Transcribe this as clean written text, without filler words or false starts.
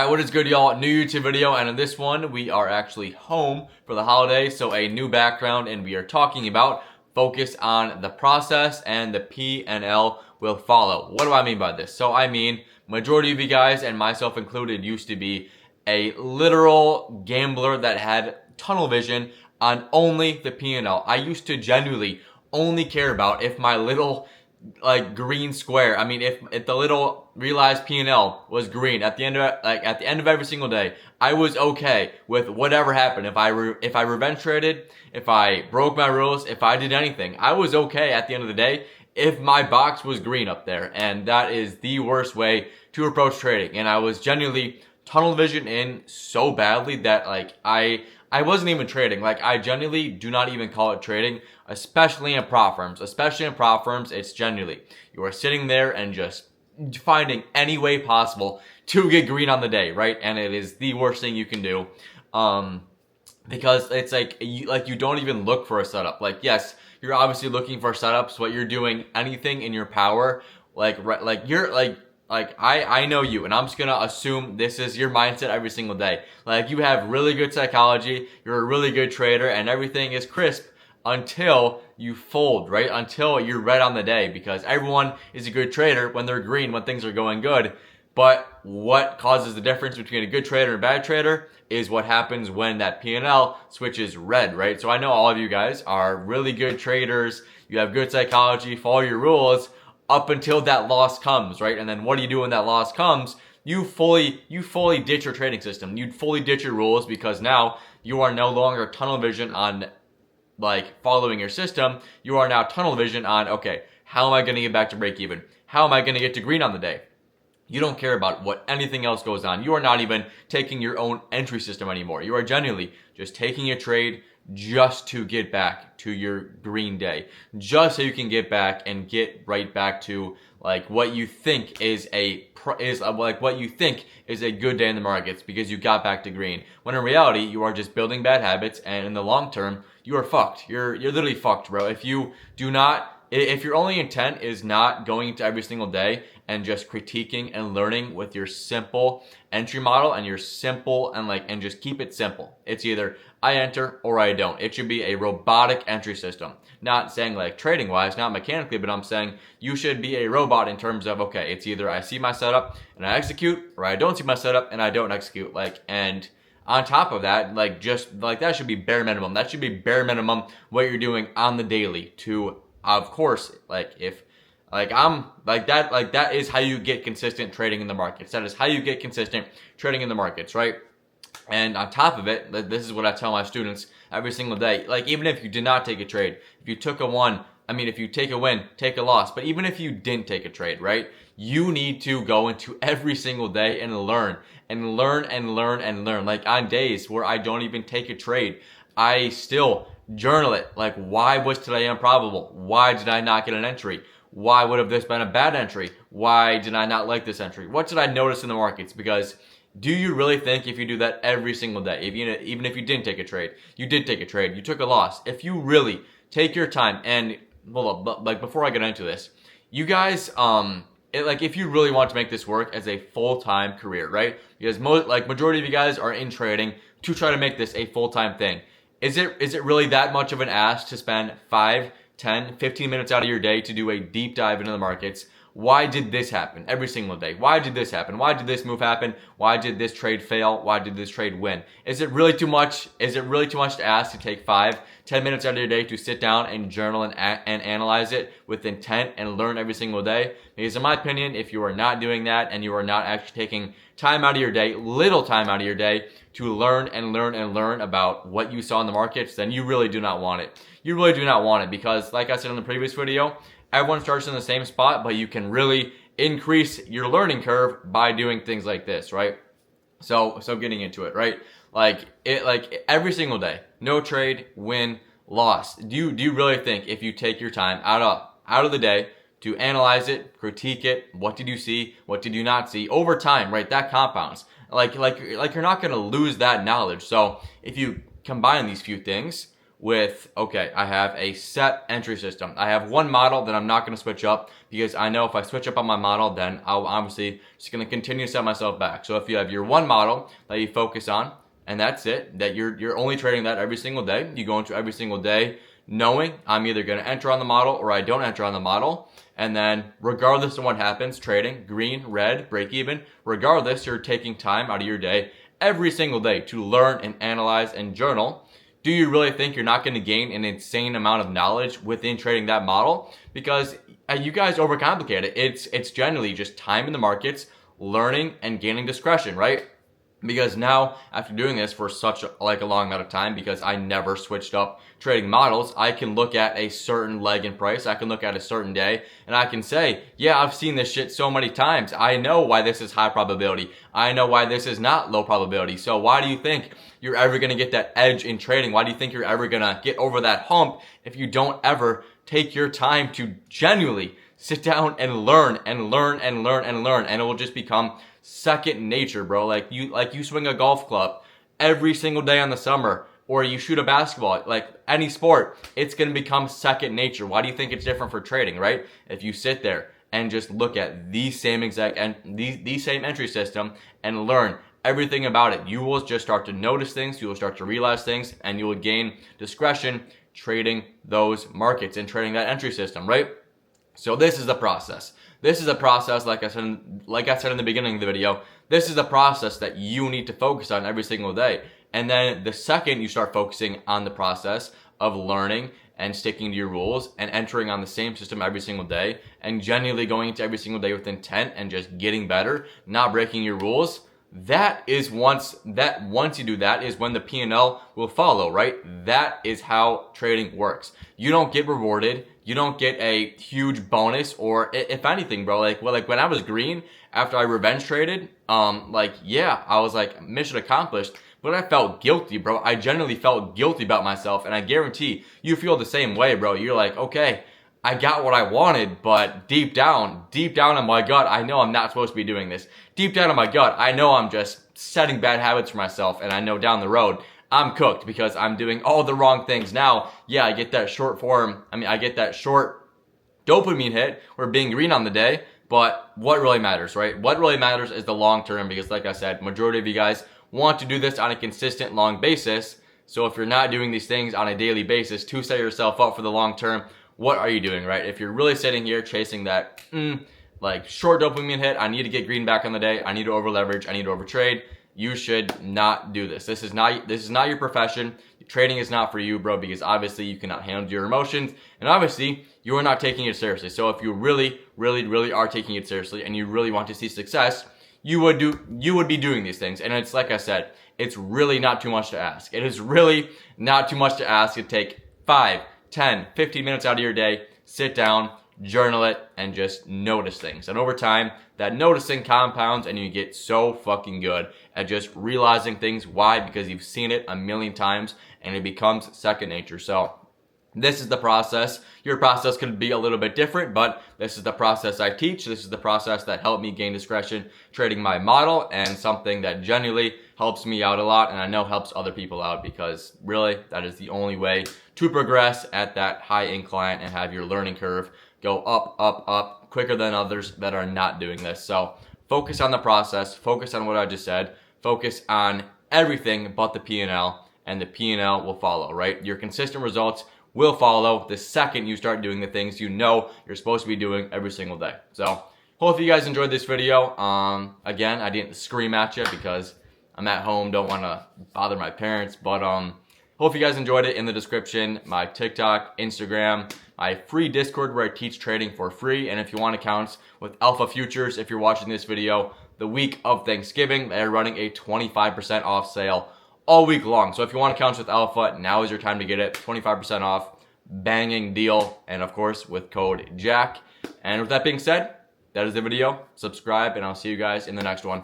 Alright, what is good, y'all? New YouTube video, and in this one we are actually home for the holiday, so a new background, and we are talking about focus on the process and the P&L will follow. What do I mean by this? So I mean, majority of you guys, and myself included, used to be a literal gambler that had tunnel vision on only the P&L. I used to genuinely only care about if my little green square. I mean, if the little realized P&L was green at the end of every single day, I was okay with whatever happened. If I revenge traded, if I broke my rules, if I did anything, I was okay at the end of the day if my box was green up there. And that is the worst way to approach trading. And I was genuinely tunnel vision in so badly that I wasn't even trading. I genuinely do not even call it trading, especially in prop firms. Especially in prop firms, it's genuinely, you are sitting there and just finding any way possible to get green on the day, right? And it is the worst thing you can do. Because it's you don't even look for a setup. Yes, you're obviously looking for setups, but you're doing anything in your power. I know you, and I'm just gonna assume this is your mindset every single day. You have really good psychology, you're a really good trader, and everything is crisp until you fold, right? Until you're red on the day, because everyone is a good trader when they're green, when things are going good. But what causes the difference between a good trader and a bad trader is what happens when that P&L switches red, right? So I know all of you guys are really good traders, you have good psychology, follow your rules, up until that loss comes, right? And then what do you do when that loss comes? You fully ditch your trading system. You'd fully ditch your rules, because now you are no longer tunnel vision on following your system. You are now tunnel vision on, okay, how am I going to get back to break even? How am I going to get to green on the day? You don't care about what anything else goes on. You are not even taking your own entry system anymore. You are genuinely just taking a trade just to get back to your green day, just so you can get back and get right back to what you think is a good day in the markets, because you got back to green. When in reality, you are just building bad habits, and in the long term, you are fucked. You're literally fucked, bro. If your only intent is not going into every single day and just critiquing and learning with your simple entry model and your simple and just keep it simple. It's either I enter or I don't. It should be a robotic entry system. Not saying trading wise, not mechanically, but I'm saying you should be a robot in terms of, okay, it's either I see my setup and I execute, or I don't see my setup and I don't execute. And on top of that, that should be bare minimum. That should be bare minimum what you're doing on the daily to, of course, that is how you get consistent trading in the markets. That is how you get consistent trading in the markets, right? And on top of it, this is what I tell my students every single day. Even if you did not take a trade, if you took if you take a win, take a loss. But even if you didn't take a trade, right? You need to go into every single day and learn and learn and learn and learn. On days where I don't even take a trade, I still journal it. Why was today improbable? Why did I not get an entry? Why would have this been a bad entry? Why did I not like this entry? What did I notice in the markets? Because do you really think if you do that every single day, even if you didn't take a trade, you did take a trade, you took a loss, if you really take your time and, before I get into this, you guys, if you really want to make this work as a full-time career, right? Because majority of you guys are in trading to try to make this a full-time thing. Is it really that much of an ask to spend 5, 10, 15 minutes out of your day to do a deep dive into the markets? Why did this happen every single day? Why did this happen? Why did this move happen? Why did this trade fail? Why did this trade win? Is it really too much? Is it really too much to ask to take 5, 10 minutes out of your day to sit down and journal and analyze it with intent and learn every single day? Because in my opinion, if you are not doing that and you are not actually taking time out of your day, little time out of your day, to learn and learn and learn about what you saw in the markets, then you really do not want it. You really do not want it, because like I said in the previous video, everyone starts in the same spot, but you can really increase your learning curve by doing things like this, right? So getting into it, right? Every single day, no trade, win, loss. Do you really think if you take your time out of the day to analyze it, critique it, what did you see, what did you not see over time, right? That compounds. You're not going to lose that knowledge. So if you combine these few things, with, okay, I have a set entry system. I have one model that I'm not going to switch up because I know if I switch up on my model, then I'll obviously just going to continue to set myself back. So if you have your one model that you focus on, and that's it, that you're only trading that every single day, you go into every single day knowing I'm either going to enter on the model or I don't enter on the model. And then regardless of what happens, trading, green, red, break even, regardless, you're taking time out of your day every single day to learn and analyze and journal. Do you really think you're not going to gain an insane amount of knowledge within trading that model? Because you guys overcomplicate it. It's generally just time in the markets, learning and gaining discretion, right? Because now, after doing this for such a long amount of time, because I never switched up trading models, I can look at a certain leg in price, I can look at a certain day, and I can say, yeah, I've seen this shit so many times. I know why this is high probability. I know why this is not low probability. So why do you think you're ever going to get that edge in trading? Why do you think you're ever going to get over that hump if you don't ever take your time to genuinely sit down and learn and learn and learn and learn, and it will just become second nature, bro. Like you swing a golf club every single day on the summer, or you shoot a basketball, like any sport, it's going to become second nature. Why do you think it's different for trading, right? If you sit there and just look at the same exact and the same entry system and learn everything about it, you will just start to notice things, you will start to realize things, and you will gain discretion trading those markets and trading that entry system, right? So this is the process. This is a process, like I said in the beginning of the video, this is a process that you need to focus on every single day. And then the second you start focusing on the process of learning and sticking to your rules and entering on the same system every single day and genuinely going into every single day with intent and just getting better, not breaking your rules, once you do that is when the P&L will follow, right? That is how trading works. You don't get rewarded. You don't get a huge bonus, or if anything, bro, like when I was green after I revenge traded, yeah, I was like mission accomplished, but I felt guilty, bro. I genuinely felt guilty about myself, and I guarantee you feel the same way, bro. You're like, okay, I got what I wanted, but deep down in my gut, I know I'm not supposed to be doing this. Deep down in my gut, I know I'm just setting bad habits for myself, and I know down the road, I'm cooked because I'm doing all the wrong things. Now, yeah, I get that short dopamine hit or being green on the day, but what really matters, right? What really matters is the long term, because like I said, majority of you guys want to do this on a consistent long basis. So if you're not doing these things on a daily basis to set yourself up for the long term, what are you doing, right? If you're really sitting here chasing that short dopamine hit, I need to get green back on the day, I need to over leverage, I need to overtrade, you should not do this. This is not your profession. Trading is not for you, bro, because obviously you cannot handle your emotions, and obviously you are not taking it seriously. So if you really are taking it seriously and you really want to see success, you would be doing these things. And it's like I said, it's really not too much to ask. It is really not too much to ask to take 5, 10, 15 minutes out of your day, sit down, journal it, and just notice things. And over time, that noticing compounds and you get so fucking good at just realizing things. Why? Because you've seen it a million times and it becomes second nature. So this is the process. Your process could be a little bit different, but this is the process I teach. This is the process that helped me gain discretion trading my model, and something that genuinely helps me out a lot, and I know helps other people out, because really that is the only way to progress at that high incline and have your learning curve go up quicker than others that are not doing this. So focus on the process, focus on what I just said, focus on everything but the P&L, and the P&L will follow, right? Your consistent results will follow the second you start doing the things you know you're supposed to be doing every single day. So hope you guys enjoyed this video. Again, I didn't scream at you because I'm at home, don't want to bother my parents, but hope you guys enjoyed it. In the description, my TikTok, Instagram, my free Discord where I teach trading for free. And if you want accounts with Alpha Futures, if you're watching this video the week of Thanksgiving, they're running a 25% off sale all week long. So if you want accounts with Alpha, now is your time to get it. 25% off, banging deal, and of course with code JACK. And with that being said, that is the video. Subscribe, and I'll see you guys in the next one.